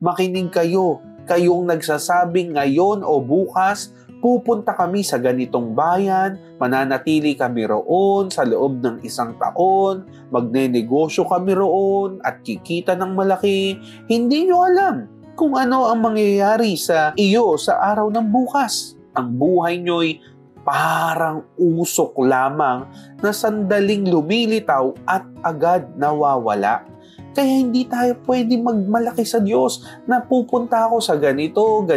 makinig kayo. Kayong nagsasabing ngayon o bukas, pupunta kami sa ganitong bayan, mananatili kami roon sa loob ng 1 taon, magnenegosyo kami roon at kikita ng malaki. Hindi nyo alam kung ano ang mangyayari sa iyo sa araw ng bukas. Ang buhay nyo'y parang usok lamang na sandaling lumilitaw at agad nawawala. Kaya hindi tayo pwede magmalaki sa Diyos na pupunta ako sa ganitong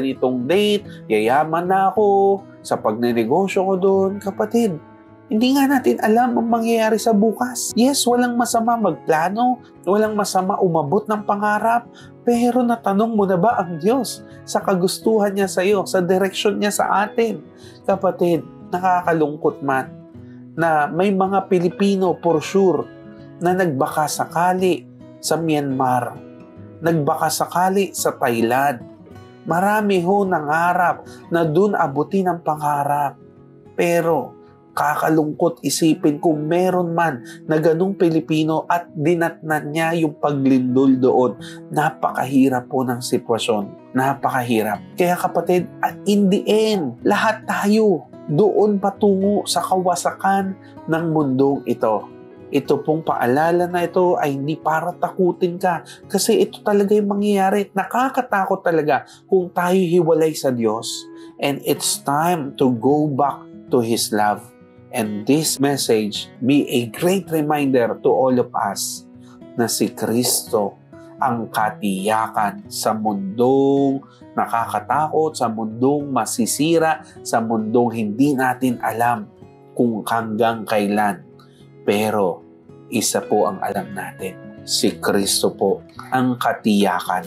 date, yayaman na ako, sa pagnenegosyo ko doon. Kapatid, hindi nga natin alam ang mangyayari sa bukas. Yes, walang masama magplano, walang masama umabot ng pangarap, pero natanong mo na ba ang Diyos sa kagustuhan niya sa iyo, sa direksyon niya sa atin? Kapatid, nakakalungkot man na may mga Pilipino for sure na nagbaka sakali sa Myanmar, nagbaka sakali sa Thailand. Marami ho nangarap na dun abutin ang pangarap. Pero kakalungkot isipin kung meron man na ganung Pilipino at dinatnan niya yung paglindol doon. Napakahirap po ng sitwasyon. Napakahirap. Kaya kapatid, at in the end, lahat tayo doon patungo sa kawasakan ng mundong ito. Ito pong paalala na ito ay hindi para takutin ka. Kasi ito talaga yung mangyayari. Nakakatakot talaga kung tayo hiwalay sa Diyos. And it's time to go back to His love. And this message be a great reminder to all of us na si Kristo ang katiyakan sa mundong nakakatakot, sa mundong masisira, sa mundong hindi natin alam kung hanggang kailan. Pero isa po ang alam natin, si Kristo po ang katiyakan